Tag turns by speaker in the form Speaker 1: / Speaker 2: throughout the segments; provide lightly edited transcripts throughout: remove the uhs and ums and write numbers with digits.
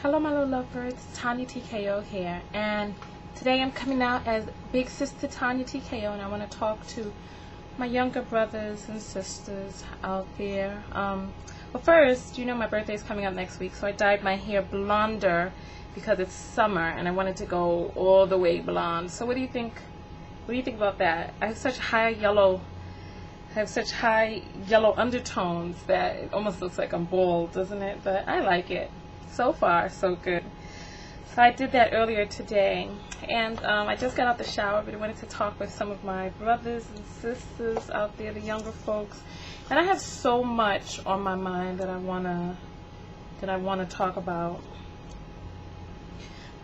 Speaker 1: Hello my little lovebirds, TonyaTko here, and today I'm coming out as Big Sister TonyaTko, and I want to talk to my younger brothers and sisters out there. But first, you know my birthday is coming up next week, so I dyed my hair blonder because it's summer and I wanted to go all the way blonde. So what do you think? What do you think about that? I have such high yellow undertones that it almost looks like I'm bald, doesn't it? But I like it. So far, so good. So I did that earlier today, and I just got out the shower, but I wanted to talk with some of my brothers and sisters out there, the younger folks. And I have so much on my mind that I wanna talk about.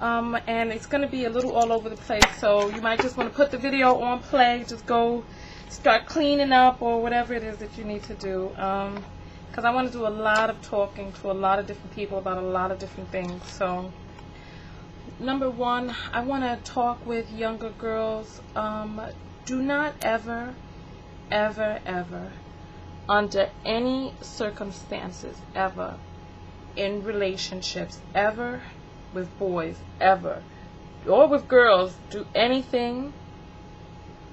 Speaker 1: And it's gonna be a little all over the place, so you might just want to put the video on play, just go start cleaning up or whatever it is that you need to do. Because I want to do a lot of talking to a lot of different people about a lot of different things. So, number one, I want to talk with younger girls. Do not ever, under any circumstances, ever, in relationships, ever, with boys, ever, or with girls, do anything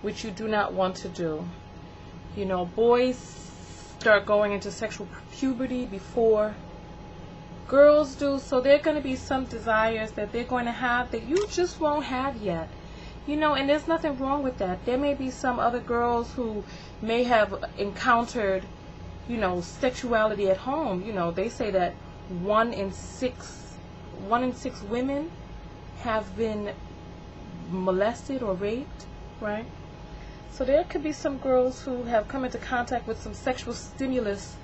Speaker 1: which you do not want to do. You know, boys start going into sexual puberty before girls do, so there are going to be some desires that they're going to have that you just won't have yet. You know, and there's nothing wrong with that. There may be some other girls who may have encountered, you know, sexuality at home. You know, they say that one in six women have been molested or raped, right? So there could be some girls who have come into contact with some sexual stimulus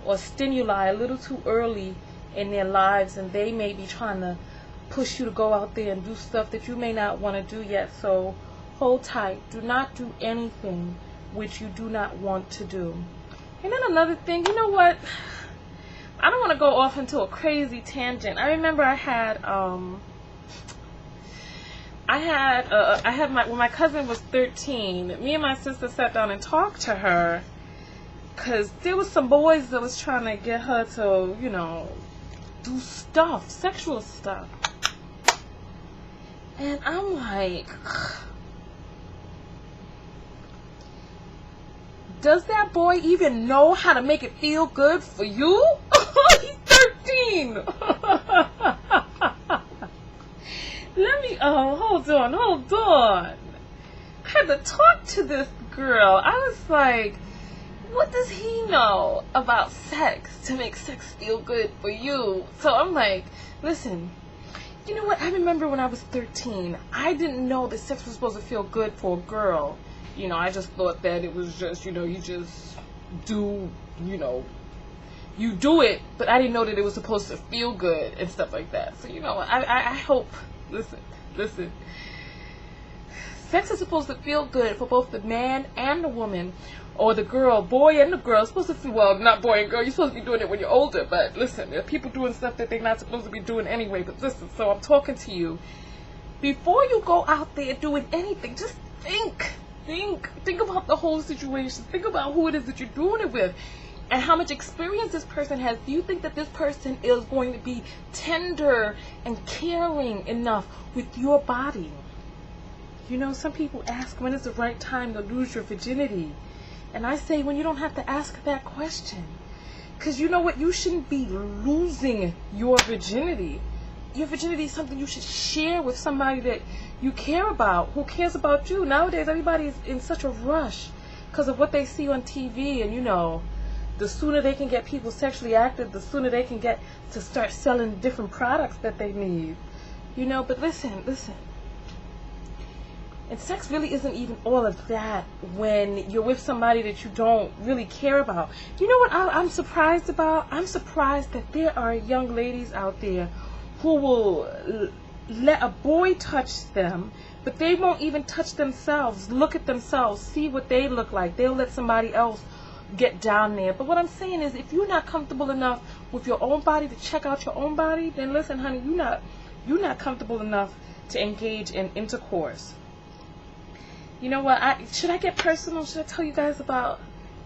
Speaker 1: or stimuli a little too early in their lives, and they may be trying to push you to go out there and do stuff that you may not want to do yet. So hold tight. Do not do anything which you do not want to do. And then another thing, you know what? I don't want to go off into a crazy tangent. I remember when my cousin was 13, me and my sister sat down and talked to her because there was some boys that was trying to get her to, you know, do stuff, sexual stuff. And I'm like, does that boy even know how to make it feel good for you? He's 13. Hold on. I had to talk to this girl. I was like, what does he know about sex to make sex feel good for you? So I'm like, listen, you know what? I remember when I was 13, I didn't know that sex was supposed to feel good for a girl. You know, I just thought that it was just, you know, you just do, you know, you do it, but I didn't know that it was supposed to feel good and stuff like that. So, you know, I hope, listen, sex is supposed to feel good for both the man and the woman, or the girl, boy and the girl. It's supposed to feel, well, not boy and girl, you're supposed to be doing it when you're older, but listen, there are people doing stuff that they're not supposed to be doing anyway. But listen, so I'm talking to you. Before you go out there doing anything, just think about the whole situation. Think about who it is that you're doing it with and how much experience this person has. Do you think that this person is going to be tender and caring enough with your body? You know, some people ask, when is the right time to lose your virginity? And I say, when you don't have to ask that question. Because you know what? You shouldn't be losing your virginity. Your virginity is something you should share with somebody that you care about, who cares about you. Nowadays, everybody's in such a rush because of what they see on TV. And, you know, the sooner they can get people sexually active, the sooner they can get to start selling different products that they need. You know, but listen. And sex really isn't even all of that when you're with somebody that you don't really care about. You know what I'm surprised about? I'm surprised that there are young ladies out there who will let a boy touch them, but they won't even touch themselves, look at themselves, see what they look like. They'll let somebody else get down there. But what I'm saying is, if you're not comfortable enough with your own body to check out your own body, then listen, honey, you're not comfortable enough to engage in intercourse. You know what? Should I get personal? Should I tell you guys about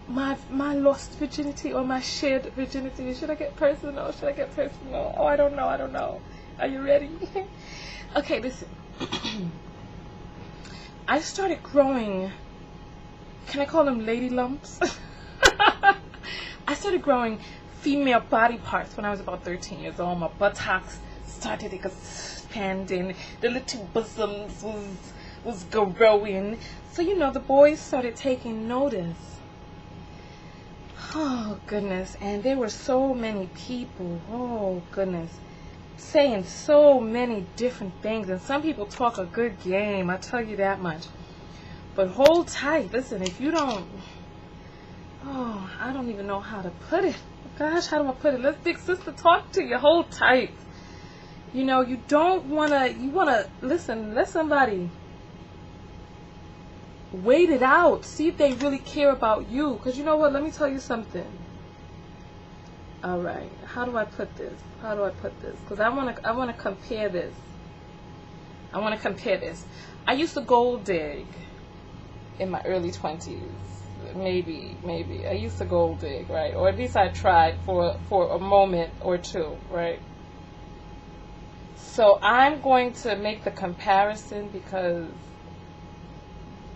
Speaker 1: my lost virginity or my shared virginity. Should I get personal? Should I get personal? Oh, I don't know. Are you ready? Okay, listen. I started growing, can I call them lady lumps? I started growing female body parts when I was about 13 years old. My buttocks started expanding. The little bosoms was growing. So, the boys started taking notice. Oh, goodness. And there were so many people, oh, goodness, saying so many different things. And some people talk a good game, I tell you that much. But hold tight. Listen, if you don't, I don't even know how to put it. Gosh, how do I put it? Let's big sister talk to you. Hold tight. You don't want to, you want to, listen, let somebody wait it out. See if they really care about you. Because you know what? Let me tell you something. All right. How do I put this? Because I want to compare this. I used to gold dig in my early 20s. Maybe. I used to gold dig, right? Or at least I tried for a moment or two, right? So I'm going to make the comparison because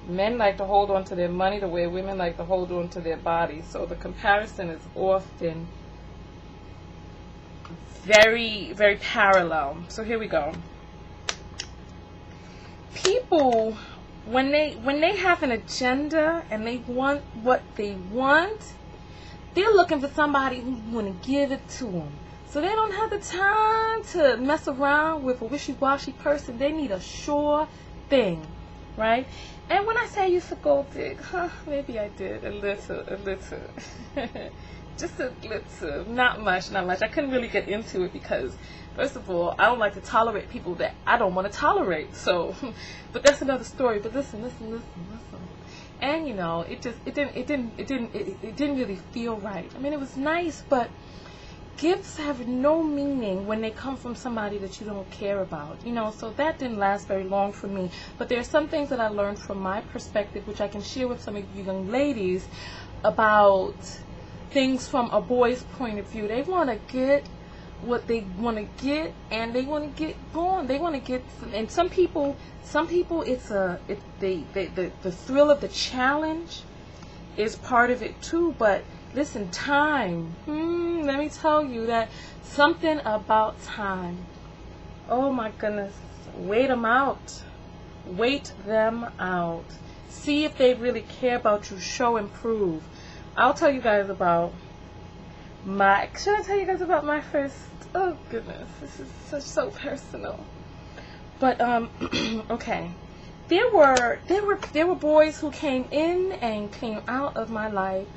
Speaker 1: men like to hold on to their money the way women like to hold on to their bodies. So the comparison is often very, very parallel. So here we go. People, when they have an agenda and they want what they want, they're looking for somebody who's going to give it to them. So they don't have the time to mess around with a wishy-washy person. They need a sure thing, right? And when I say I used to gold dig, maybe I did a little. Just a little, not much. I couldn't really get into it because, first of all, I don't like to tolerate people that I don't want to tolerate. So, but that's another story. But listen. And it didn't really feel right. I mean, it was nice, but gifts have no meaning when they come from somebody that you don't care about, so that didn't last very long for me. But there are some things that I learned from my perspective, which I can share with some of you young ladies about things from a boy's point of view. They want to get what they want to get, and they want to get going. They want to get, and some people, it's the thrill of the challenge is part of it too. But listen, time. Let me tell you that something about time. Oh my goodness. Wait them out. See if they really care about you. Show and prove. I'll tell you guys about should I tell you guys about my first, oh goodness, this is so personal. But, okay. There were boys who came in and came out of my life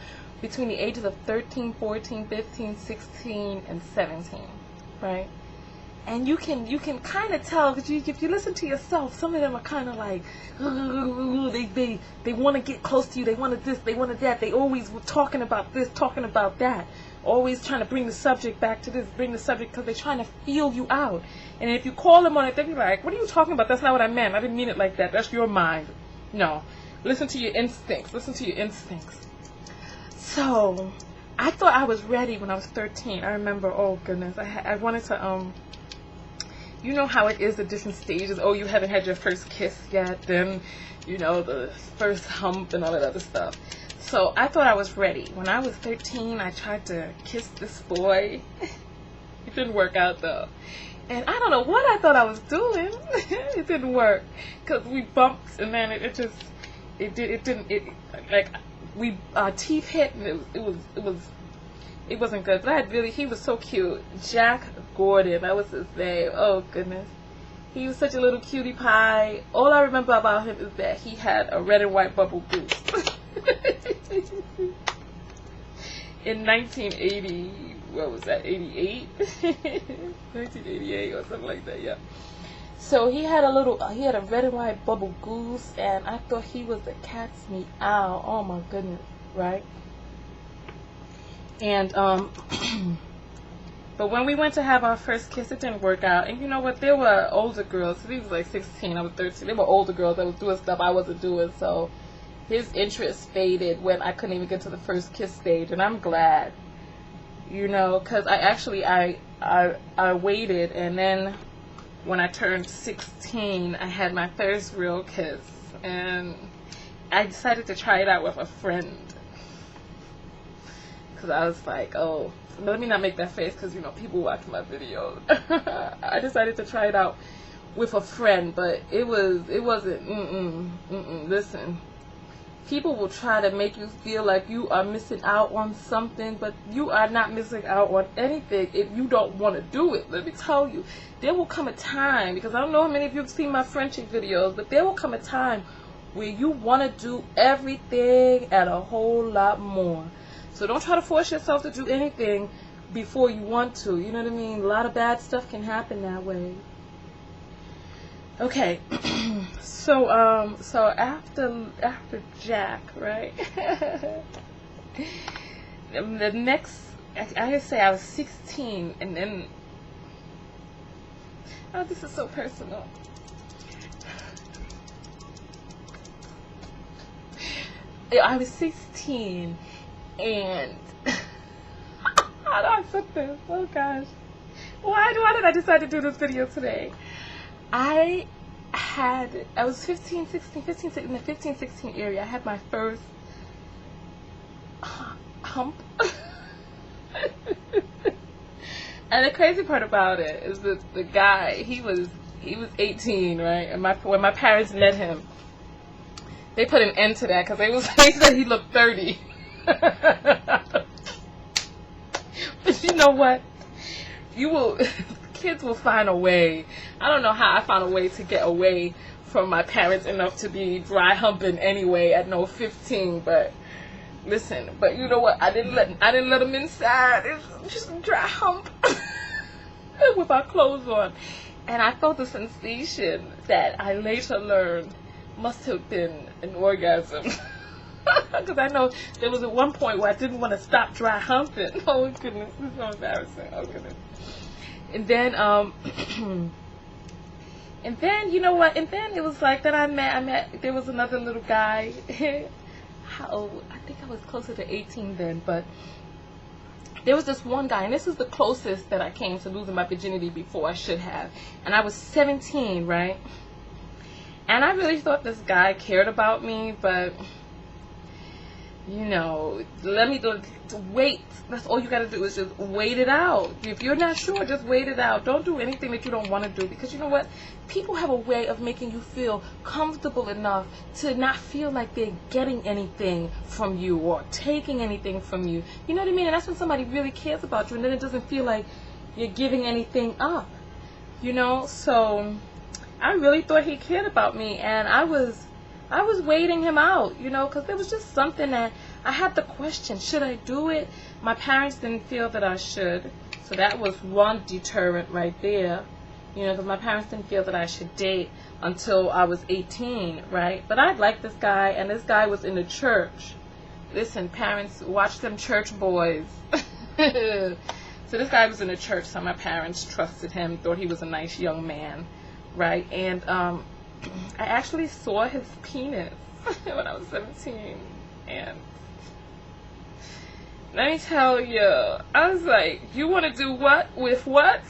Speaker 1: between the ages of 13, 14, 15, 16, and 17, right? And you can kind of tell, because if you listen to yourself, some of them are kind of like, they want to get close to you, they wanted this, they wanted that, they always were talking about this, talking about that, always trying to bring the subject back to this, bring the subject, because they're trying to feel you out. And if you call them on it, they'll be like, what are you talking about? That's not what I meant. I didn't mean it like that. That's your mind. No. Listen to your instincts. So, I thought I was ready when I was 13. I remember, oh goodness, I wanted to, you know how it is at different stages. Oh, you haven't had your first kiss yet, then, the first hump and all that other stuff. So, I thought I was ready. When I was 13, I tried to kiss this boy. It didn't work out, though. And I don't know what I thought I was doing. It didn't work. Because we bumped, and then our teeth hit, and it wasn't good. But he was so cute. Jack Gordon, that was his name. Oh goodness, he was such a little cutie pie. All I remember about him is that he had a red and white bubble goose. In 1980, what was that? 88, 1988 or something like that. Yeah. So he had a red and white bubble goose, and I thought he was the cat's meow. Oh my goodness, right? And but when we went to have our first kiss, it didn't work out. And you know what? There were older girls. He was like 16, I was 13. There were older girls that was doing stuff I wasn't doing. So his interest faded when I couldn't even get to the first kiss stage, and I'm glad, you know, because I waited, and then when I turned 16, I had my first real kiss, and I decided to try it out with a friend, because I was like, oh, let me not make that face, because, you know, people watch my videos. I decided to try it out with a friend, but it wasn't, listen, people will try to make you feel like you are missing out on something, but you are not missing out on anything if you don't want to do it. Let me tell you, there will come a time, because I don't know how many of you have seen my friendship videos, but there will come a time where you want to do everything and a whole lot more. So don't try to force yourself to do anything before you want to. You know what I mean? A lot of bad stuff can happen that way. Okay, so after Jack, right? The next, I say I was 16, and then, oh, this is so personal. I was 16, and how do I put this? Oh gosh, why did I decide to do this video today? I was 15, 16, in the 15, 16 area. I had my first hump. And the crazy part about it is that the guy, he was 18, right? And when my parents met him, they put an end to that because they said he looked 30. But you know what? Kids will find a way. I don't know how I found a way to get away from my parents enough to be dry humping anyway at no 15. But listen, but you know what? I didn't let them inside. It was just a dry hump with our clothes on, and I felt a sensation that I later learned must have been an orgasm. Because I know there was at one point where I didn't want to stop dry humping. Oh goodness, this is so embarrassing. Oh goodness. And then, and then, you know what? And then it was like that I met, there was another little guy. How old? I think I was closer to 18 then, but there was this one guy, and this is the closest that I came to losing my virginity before I should have. And I was 17, right? And I really thought this guy cared about me, but you know, wait. That's all you got to do is just wait it out. If you're not sure, just wait it out. Don't do anything that you don't want to do, because you know what? People have a way of making you feel comfortable enough to not feel like they're getting anything from you or taking anything from you. You know what I mean? And that's when somebody really cares about you, and then it doesn't feel like you're giving anything up. You know? So I really thought he cared about me, and I was waiting him out, you know, because there was just something that I had the question, should I do it? My parents didn't feel that I should, so that was one deterrent right there, you know, because my parents didn't feel that I should date until I was 18, right? But I liked this guy, and this guy was in the church. Listen, parents, watch them church boys. So this guy was in the church, so my parents trusted him, thought he was a nice young man, right? And I actually saw his penis when I was 17, and let me tell you, I was like, you want to do what with what?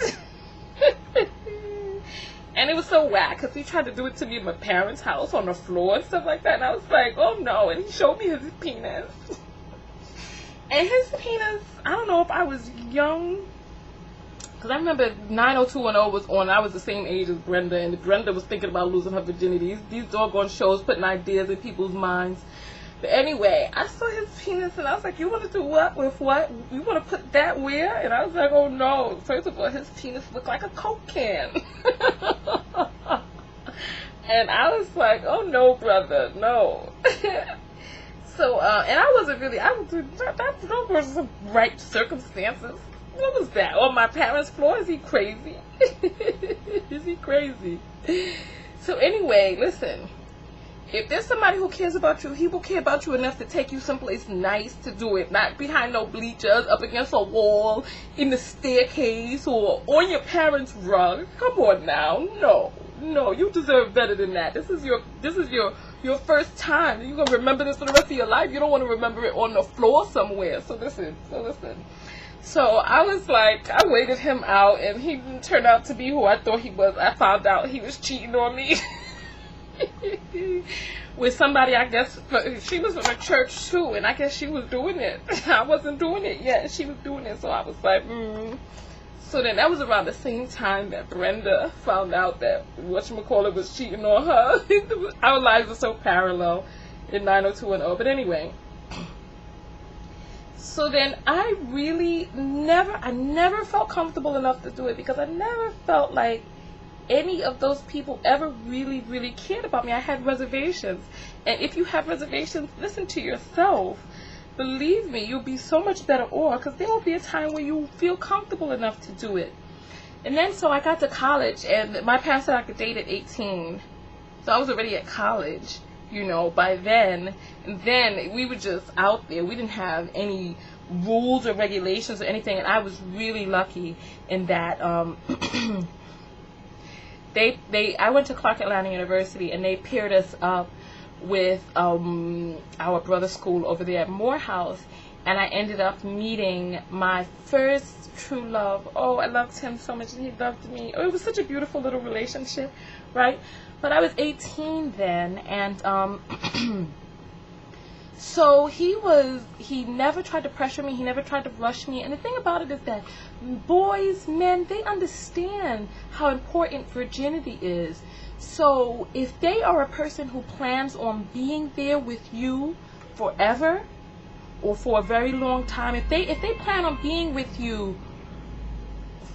Speaker 1: And it was so whack, because he tried to do it to me in my parents' house on the floor and stuff like that, and I was like, oh no, and he showed me his penis. And his penis, I don't know if I was young, because I remember 90210 was on. I was the same age as Brenda, and Brenda was thinking about losing her virginity. These doggone shows putting ideas in people's minds. But anyway, I saw his penis, and I was like, you want to do what with what? You want to put that where? And I was like, oh no. First of all, his penis looked like a Coke can. And I was like, oh no, brother, no. So, and I wasn't really, those were some right circumstances. What was that? On my parents' floor? Is he crazy? Is he crazy? So anyway, listen. If there's somebody who cares about you, he will care about you enough to take you someplace nice to do it. Not behind no bleachers, up against a wall, in the staircase, or on your parents' rug. Come on now. No, you deserve better than that. This is your your first time. You're going to remember this for the rest of your life. You don't want to remember it on the floor somewhere. So listen. So I was like, I waited him out, and he didn't turn out to be who I thought he was. I found out he was cheating on me with somebody, I guess. She was from a church too, and I guess she was doing it. I wasn't doing it yet. She was doing it, so I was like, So then that was around the same time that Brenda found out that whatchamacallit was cheating on her. Our lives were so parallel in 90210. But anyway, so then I never felt comfortable enough to do it, because I never felt like any of those people ever really cared about me. I had reservations. And if you have reservations, listen to yourself. Believe me, you'll be so much better off, because there will be a time where you feel comfortable enough to do it. And then so I got to college, and my parents said I could date at 18. So I was already at college, by then. And then we were just out there. We didn't have any rules or regulations or anything. And I was really lucky in that I went to Clark Atlanta University, and they paired us up with our brother school over there at Morehouse, and I ended up meeting my first true love. Oh, I loved him so much, and he loved me. Oh, it was such a beautiful little relationship, right? But I was 18 then, and so he never tried to pressure me, he never tried to rush me. And the thing about it is that boys, men, they understand how important virginity is. So if they are a person who plans on being there with you forever or for a very long time, if they plan on being with you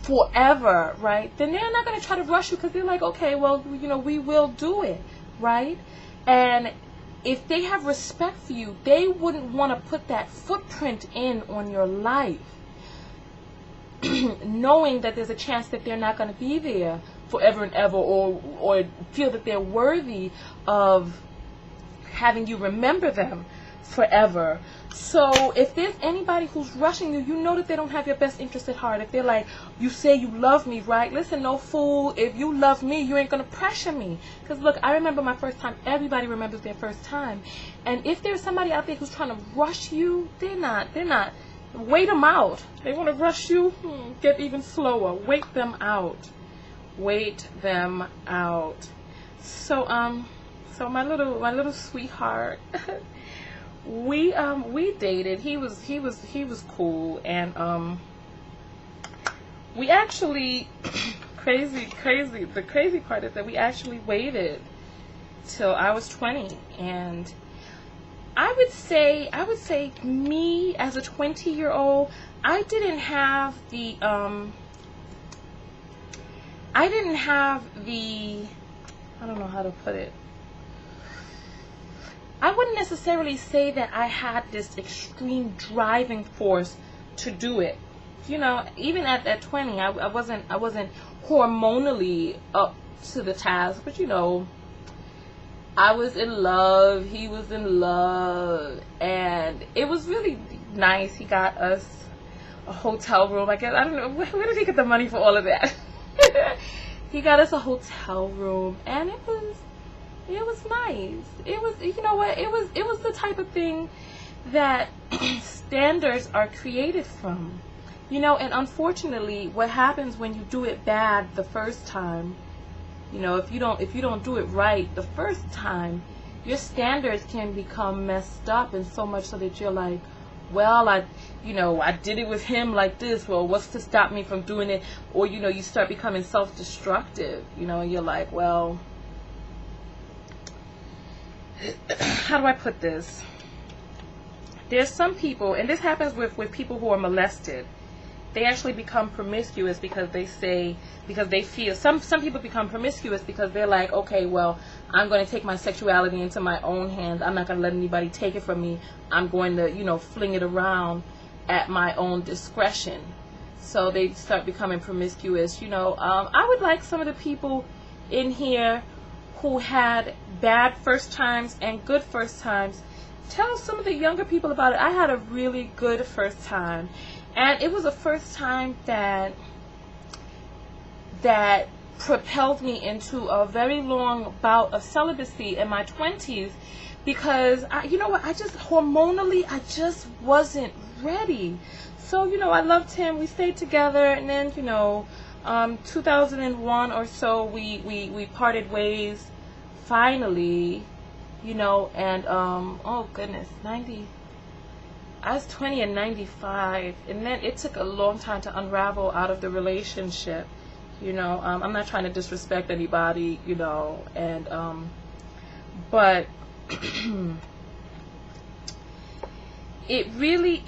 Speaker 1: forever, right, then they're not going to try to rush you, because they're like, okay, well, we will do it, right? And if they have respect for you, they wouldn't want to put that footprint in on your life, knowing that there's a chance that they're not going to be there forever and ever, or feel that they're worthy of having you remember them forever. So if there's anybody who's rushing you, you know that they don't have your best interest at heart. If they're like, you say you love me, right? Listen, no fool, if you love me, you ain't going to pressure me. Because look, I remember my first time. Everybody remembers their first time. And if there's somebody out there who's trying to rush you, they're not. Wait them out. They want to rush you, get even slower. Wait them out. Wait them out. So my little sweetheart, we dated. He was cool, and we actually crazy. The crazy part is that we actually waited till I was 20, and I would say me as a 20-year-old, I didn't have the I don't know how to put it. I wouldn't necessarily say that I had this extreme driving force to do it. Even at 20, I wasn't hormonally up to the task, but I was in love, he was in love, and it was really nice. He got us a hotel room, I guess. I don't know, where did he get the money for all of that? He got us a hotel room, and it was nice. It was, it was the type of thing that standards are created from, and unfortunately what happens when you do it bad the first time, if you don't do it right the first time, your standards can become messed up, and so much so that you're like, well, I did it with him like this, well, what's to stop me from doing it? Or, you start becoming self-destructive, and you're like, well, how do I put this? There's some people, and this happens with people who are molested. They actually become promiscuous because they feel, some people become promiscuous because they're like, okay, well, I'm going to take my sexuality into my own hands. I'm not going to let anybody take it from me. I'm going to, fling it around at my own discretion. So they start becoming promiscuous. I would like some of the people in here who had bad first times and good first times. Tell some of the younger people about it. I had a really good first time. And it was a first time that propelled me into a very long bout of celibacy in my 20s, because you know what, I just hormonally, I just wasn't ready. So, you know, I loved him. We stayed together, and then, you know, 2001 or so, we parted ways finally, you know, and oh goodness, I was 20 in 95, and then it took a long time to unravel out of the relationship, you know. I'm not trying to disrespect anybody, you know, and but it really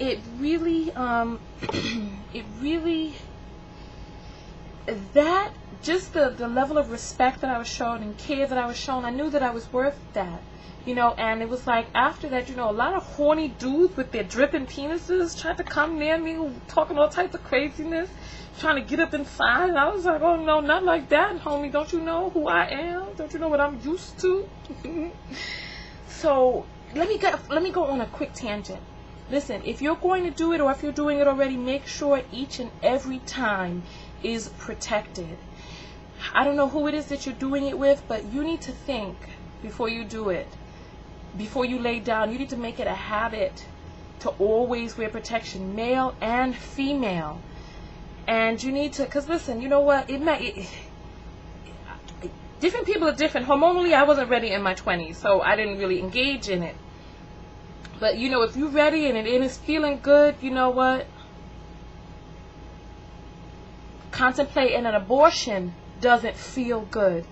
Speaker 1: that, just the level of respect that I was shown and care that I was shown, I knew that I was worth that, you know. And it was like, after that, you know, a lot of horny dudes with their dripping penises tried to come near me, talking all types of craziness, trying to get up inside, and I was like, oh no, not like that, homie. Don't you know who I am? Don't you know what I'm used to? So let me go on a quick tangent. Listen, if you're going to do it, or if you're doing it already, make sure each and every time is protected. I don't know who it is that you're doing it with, but you need to think before you do it. Before you lay down, you need to make it a habit to always wear protection, male and female. And you need to, because listen, you know what, different people are different. Hormonally, I wasn't ready in my 20s, so I didn't really engage in it. But, you know, if you're ready and it is feeling good, you know what? Contemplating an abortion doesn't feel good.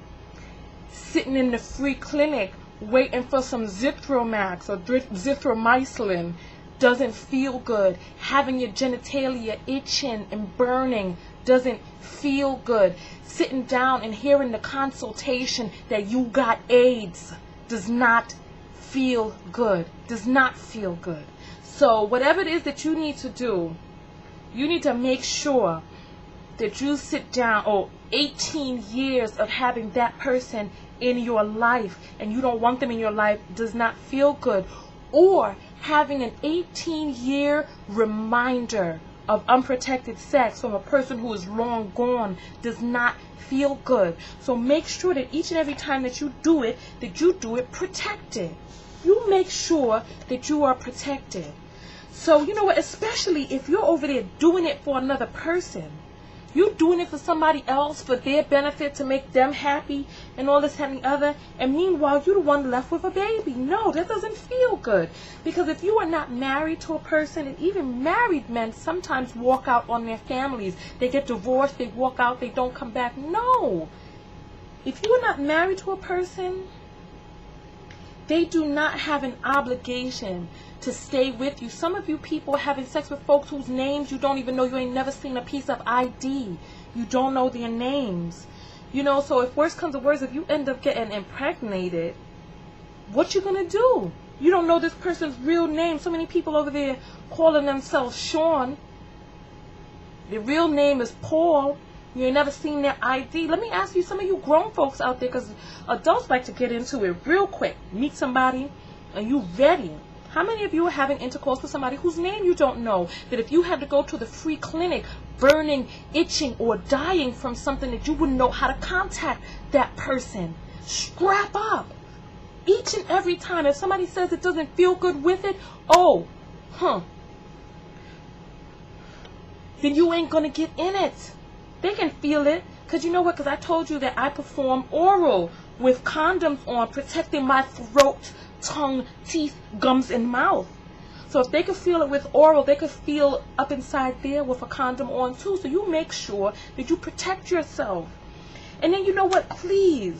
Speaker 1: Sitting in the free clinic waiting for some Zithromax or Zithromycin doesn't feel good. Having your genitalia itching and burning doesn't feel good. Sitting down and hearing the consultation that you got AIDS does not feel good. Does not feel good. So whatever it is that you need to do, you need to make sure that you sit down. Oh, 18 years of having that person in your life, and you don't want them in your life, does not feel good. Or having an 18-year reminder of unprotected sex from a person who is long gone does not feel good. So make sure that each and every time that you do it protected. You make sure that you are protected. So, you know what, especially if you're over there doing it for another person, you're doing it for somebody else, for their benefit, to make them happy and all this and the other, and meanwhile you're the one left with a baby. No, that doesn't feel good. Because if you are not married to a person, and even married men sometimes walk out on their families, they get divorced, they walk out, they don't come back. No, if you are not married to a person, they do not have an obligation to stay with you. Some of you people are having sex with folks whose names you don't even know. You ain't never seen a piece of ID. You don't know their names. You know, so if worse comes to worse, if you end up getting impregnated, what you gonna do? You don't know this person's real name. So many people over there calling themselves Sean. Their real name is Paul. You ain't never seen their ID. Let me ask you, some of you grown folks out there, because adults like to get into it real quick. Meet somebody and you ready. How many of you are having intercourse with somebody whose name you don't know? That if you had to go to the free clinic, burning, itching, or dying from something, that you wouldn't know how to contact that person? Strap up. Each and every time. If somebody says it doesn't feel good with it, then you ain't going to get in it. They can feel it. Because you know what? Because I told you that I perform oral with condoms on, protecting my throat, tongue, teeth, gums, and mouth. So if they could feel it with oral, they could feel up inside there with a condom on too. So you make sure that you protect yourself. And then you know what? Please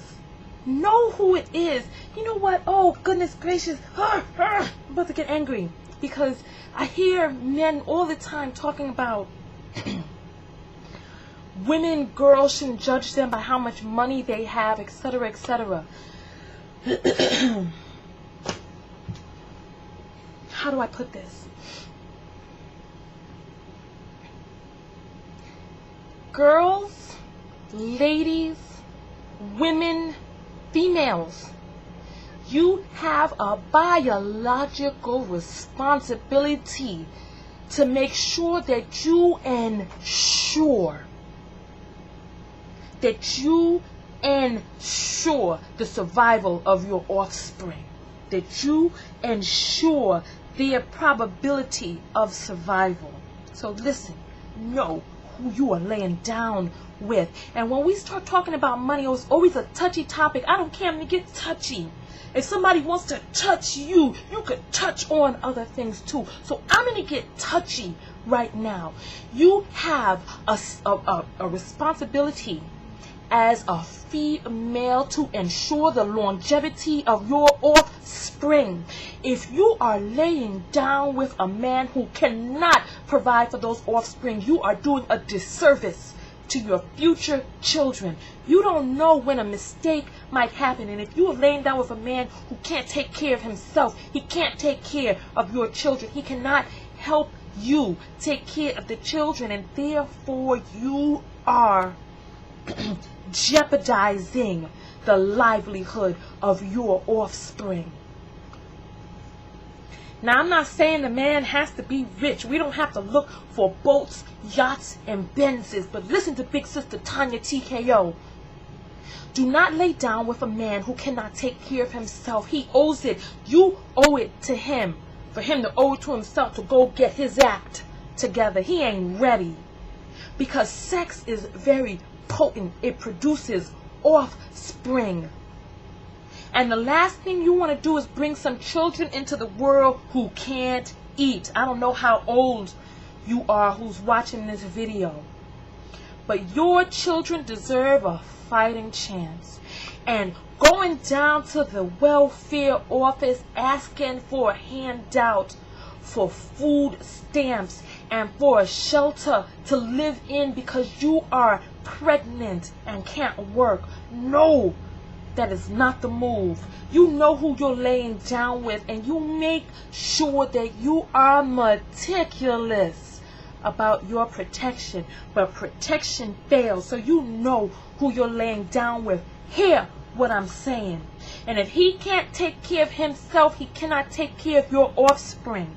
Speaker 1: know who it is. You know what? Oh, goodness gracious. I'm about to get angry. Because I hear men all the time talking about women, girls shouldn't judge them by how much money they have, etc., etc. How do I put this? Girls, ladies, women, females, you have a biological responsibility to make sure that you ensure that you ensure the survival of your offspring, that you ensure their probability of survival. So listen, know who you are laying down with. And when we start talking about money, it's always a touchy topic. I don't care, I'm going to get touchy. If somebody wants to touch you, you could touch on other things too. So I'm going to get touchy right now. You have a responsibility as a female to ensure the longevity of your offspring. If you are laying down with a man who cannot provide for those offspring, you are doing a disservice to your future children. You don't know when a mistake might happen, and if you are laying down with a man who can't take care of himself, he can't take care of your children, he cannot help you take care of the children, and therefore you are jeopardizing the livelihood of your offspring. Now, I'm not saying the man has to be rich. We don't have to look for boats, yachts, and Benzes. But listen to Big Sister TonyaTko. Do not lay down with a man who cannot take care of himself. He owes it. You owe it to him. For him to owe it to himself to go get his act together. He ain't ready. Because sex is very potent. It produces offspring. And the last thing you want to do is bring some children into the world who can't eat. I don't know how old you are who's watching this video, but your children deserve a fighting chance. And going down to the welfare office asking for a handout for food stamps and for a shelter to live in because you are pregnant and can't work. No, that is not the move. You know who you're laying down with, and you make sure that you are meticulous about your protection. But protection fails, so you know who you're laying down with. Hear what I'm saying. And if he can't take care of himself, he cannot take care of your offspring.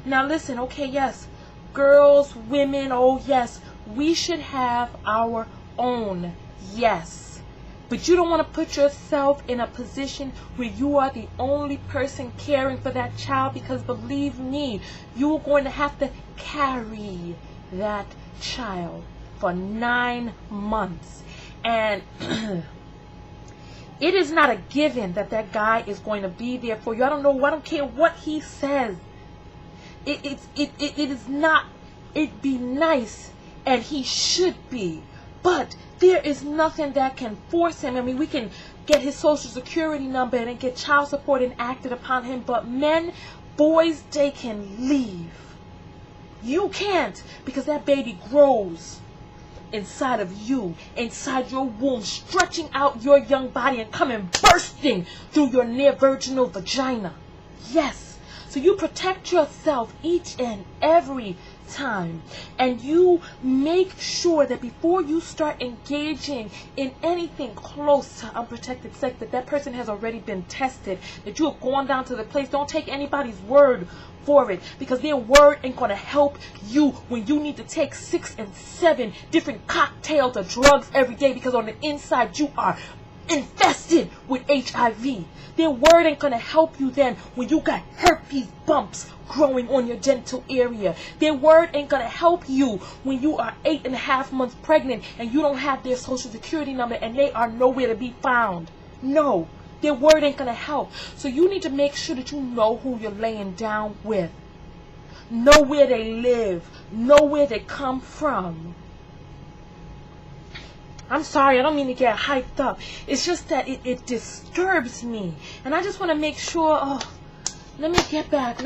Speaker 1: Now listen, okay, yes, girls, women, oh yes, we should have our own, yes. But you don't want to put yourself in a position where you are the only person caring for that child, because believe me, you're going to have to carry that child for 9 months. And it is not a given that that guy is going to be there for you. I don't care what he says. It is not, it'd be nice, and he should be. But there is nothing that can force him. I mean, we can get his social security number and get child support enacted upon him. But men, boys, they can leave. You can't, because that baby grows inside of you, inside your womb, stretching out your young body and coming bursting through your near virginal vagina. Yes. So you protect yourself each and every time, and you make sure that before you start engaging in anything close to unprotected sex, that person has already been tested, that you have gone down to the place. Don't take anybody's word for it, because their word ain't going to help you when you need to take 6 and 7 different cocktails of drugs every day, because on the inside you are infested with HIV. Their word ain't gonna help you then when you got herpes bumps growing on your genital area. Their word ain't gonna help you when you are 8.5 months pregnant and you don't have their social security number and they are nowhere to be found. No, their word ain't gonna help. So you need to make sure that you know who you're laying down with. Know where they live. Know where they come from. I'm sorry, I don't mean to get hyped up. It's just that it disturbs me. And I just want to make sure, let me get back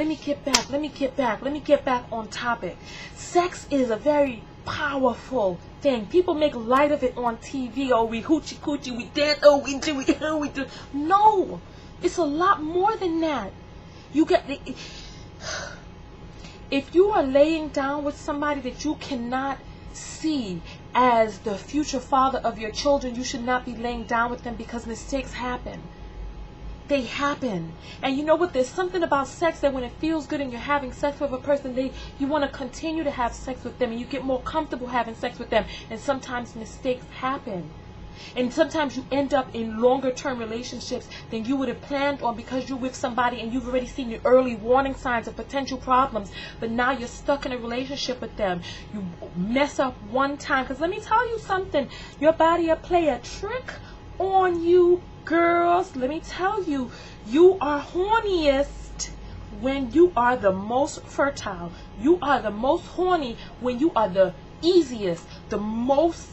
Speaker 1: on topic. Sex is a very powerful thing. People make light of it on TV. Oh, we hoochie coochie, we dance, we do. No, it's a lot more than that. If you are laying down with somebody that you cannot see as the future father of your children, you should not be laying down with them, because mistakes happen. they happen. And you know what? There's something about sex that when it feels good and you're having sex with a person, you want to continue to have sex with them, and you get more comfortable having sex with them. And sometimes mistakes happen. And sometimes you end up in longer term relationships than you would have planned on, because you're with somebody and you've already seen the early warning signs of potential problems, but now you're stuck in a relationship with them. You mess up one time, because let me tell you something, your body will play a trick on you, girls. Let me tell you, you are horniest when you are the most fertile. You are the most horny when you are the easiest, the most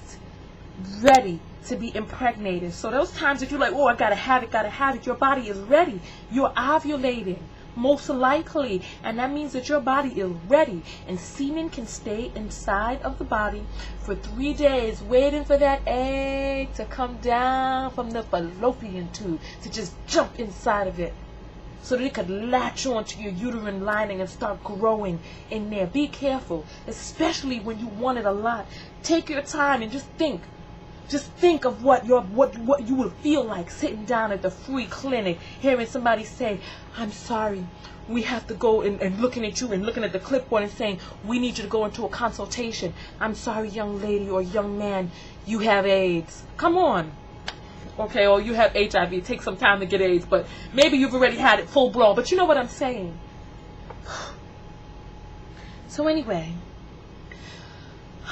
Speaker 1: ready to be impregnated. So those times that you're like, oh, I gotta have it, your body is ready. You're ovulating, most likely, and that means that your body is ready. And semen can stay inside of the body for 3 days, waiting for that egg to come down from the fallopian tube, to just jump inside of it, so that it could latch onto your uterine lining and start growing in there. Be careful, especially when you want it a lot. Take your time and just think. Just think of what you would feel like sitting down at the free clinic, hearing somebody say, I'm sorry, we have to go, and looking at you and looking at the clipboard and saying, we need you to go into a consultation. I'm sorry, young lady or young man, you have AIDS. Come on. Okay, or you have HIV. It takes some time to get AIDS, but maybe you've already had it full blown. But you know what I'm saying. So anyway,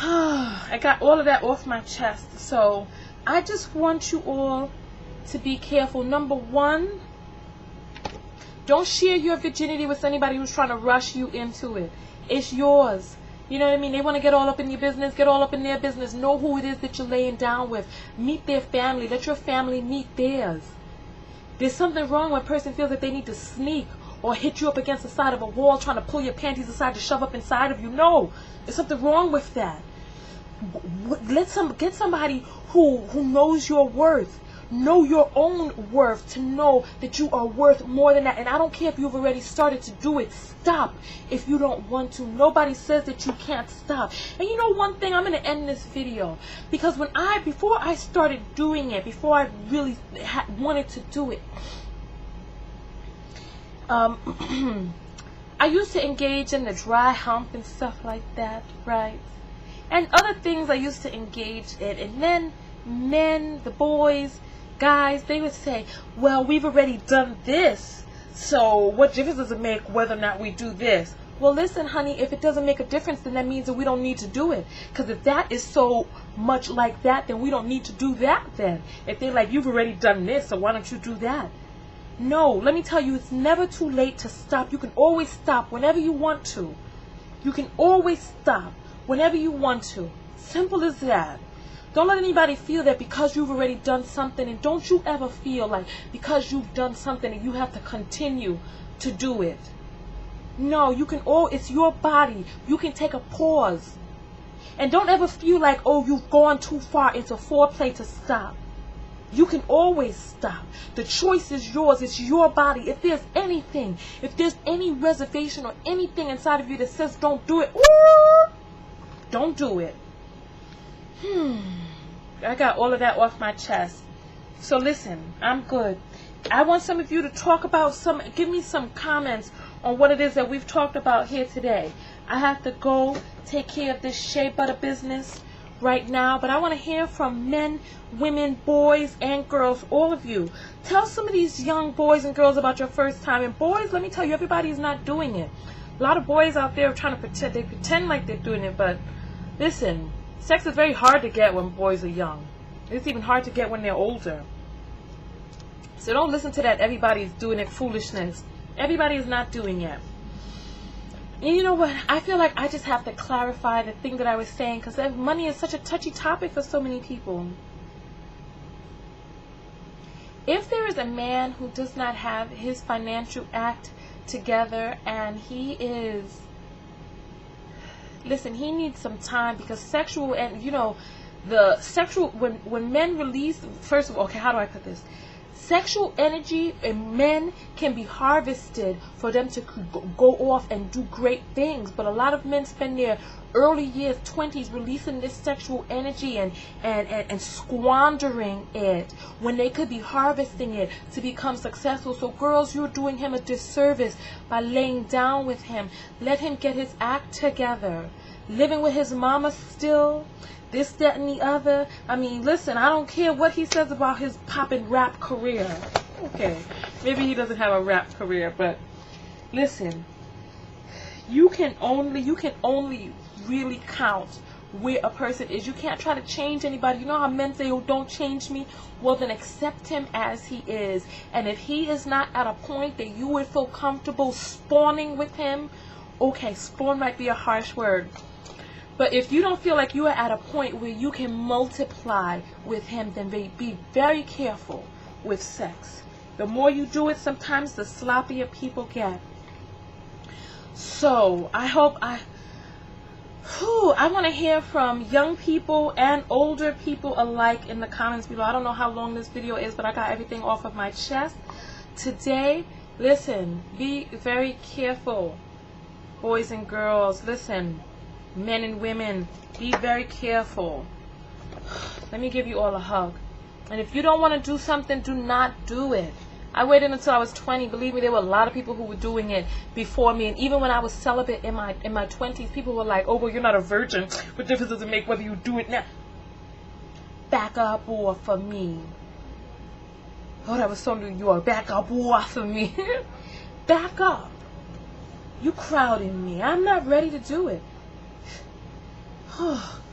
Speaker 1: I got all of that off my chest. So I just want you all to be careful. Number one, don't share your virginity with anybody who's trying to rush you into it. It's yours. You know what I mean? They want to get all up in your business, get all up in their business. Know who it is that you're laying down with. Meet their family. Let your family meet theirs. There's something wrong when a person feels that they need to sneak or hit you up against the side of a wall trying to pull your panties aside to shove up inside of you. No, there's something wrong with that. Get somebody who knows your worth. Know your own worth, to know that you are worth more than that. And I don't care if you've already started to do it. Stop if you don't want to. Nobody says that you can't stop. And you know one thing, I'm going to end this video, because before I started doing it, before I really wanted to do it, I used to engage in the dry hump and stuff like that, right? And other things I used to engage in. And then men, the boys, guys, they would say, well, we've already done this, so what difference does it make whether or not we do this? Well, listen, honey, if it doesn't make a difference, then that means that we don't need to do it. Because if that is so much like that, then we don't need to do that then. If they're like, you've already done this, so why don't you do that? No, let me tell you, it's never too late to stop. You can always stop whenever you want to. You can always stop whenever you want to. Simple as that. Don't let anybody feel that because you've already done something, and don't you ever feel like because you've done something and you have to continue to do it. No, it's your body. You can take a pause. And don't ever feel like, oh, you've gone too far into foreplay to stop. You can always stop. The choice is yours. It's your body. If there's any reservation or anything inside of you that says don't do it, don't do it. I got all of that off my chest. So listen, I'm good. I want some of you to talk about give me some comments on what it is that we've talked about here today. I have to go take care of this shea butter business right now, but I want to hear from men, women, boys, and girls, all of you. Tell some of these young boys and girls about your first time. And boys, let me tell you, everybody's not doing it. A lot of boys out there are trying to pretend. They pretend like they're doing it, but listen, sex is very hard to get when boys are young. It's even hard to get when they're older. So don't listen to that everybody's doing it foolishness. Everybody is not doing it. And you know what? I feel like I just have to clarify the thing that I was saying, because money is such a touchy topic for so many people. If there is a man who does not have his financial act together, and he is, listen, he needs some time, because sexual, and you know, the sexual, when men release, first of all, okay, how do I put this? Sexual energy in men can be harvested for them to go off and do great things. But a lot of men spend their early years, 20s, releasing this sexual energy and squandering it when they could be harvesting it to become successful. So girls, you're doing him a disservice by laying down with him. Let him get his act together. Living with his mama still, this, that, and the other. I mean, listen, I don't care what he says about his poppin' rap career. Okay, maybe he doesn't have a rap career, but listen, you can only really count where a person is. You can't try to change anybody. You know how men say, oh, don't change me? Well, then accept him as he is. And if he is not at a point that you would feel comfortable spawning with him, okay, spawn might be a harsh word, but if you don't feel like you are at a point where you can multiply with him, then be very careful with sex. The more you do it, sometimes the sloppier people get. So I want to hear from young people and older people alike in the comments below. I don't know how long this video is, but I got everything off of my chest today. Listen, be very careful, boys and girls. Listen, men and women, be very careful. Let me give you all a hug. And if you don't want to do something, do not do it. I waited until I was 20. Believe me, there were a lot of people who were doing it before me. And even when I was celibate in my 20s, people were like, oh, well, you're not a virgin. What difference does it make whether you do it now? Back up off of me. Oh, that was so New York. Back up off of me. Back up. You crowding me. I'm not ready to do it.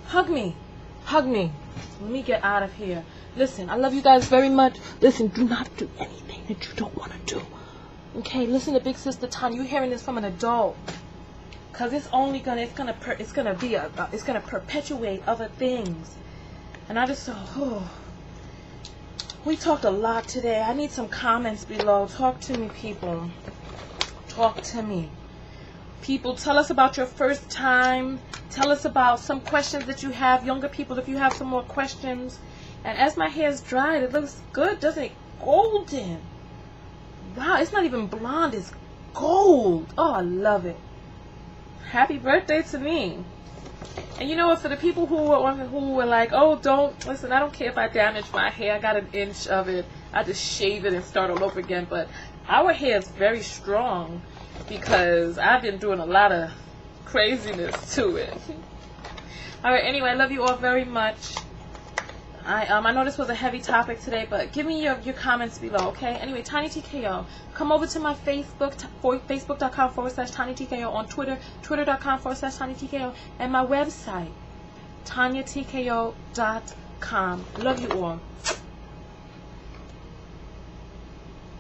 Speaker 1: Hug me. Hug me. Let me get out of here. Listen, I love you guys very much. Listen, do not do anything that you don't want to do. Okay, listen to Big Sister Tonya. You're hearing this from an adult. Cause it's gonna perpetuate other things. And I just we talked a lot today. I need some comments below. Talk to me, people. Talk to me. People, tell us about your first time. Tell us about some questions that you have. Younger people, if you have some more questions. And as my hair's dried, it looks good, doesn't it? Golden. Wow, it's not even blonde, it's gold. Oh, I love it. Happy birthday to me. And you know what, for the people who were like, oh, don't, listen, I don't care if I damage my hair. I got an inch of it. I just shave it and start all over again. But our hair is very strong because I've been doing a lot of craziness to it. Alright, anyway, I love you all very much. I know this was a heavy topic today, but give me your comments below, okay? Anyway, TonyaTko. Come over to my Facebook, facebook.com/TonyaTko, on Twitter, twitter.com/TonyaTko, and my website, TonyaTko.com. Love you all.